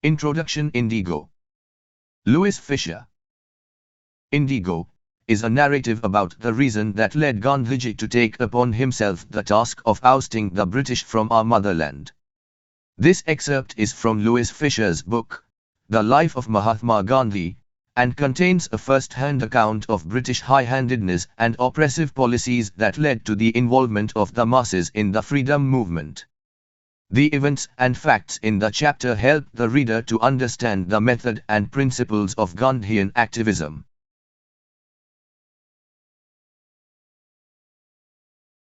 Introduction. Indigo. Louis Fisher. Indigo is a narrative about the reason that led Gandhiji to take upon himself the task of ousting the British from our motherland. This excerpt is from Louis Fisher's book, The Life of Mahatma Gandhi, and contains a first-hand account of British high-handedness and oppressive policies that led to the involvement of the masses in the freedom movement. The events and facts in the chapter help the reader to understand the method and principles of Gandhian activism.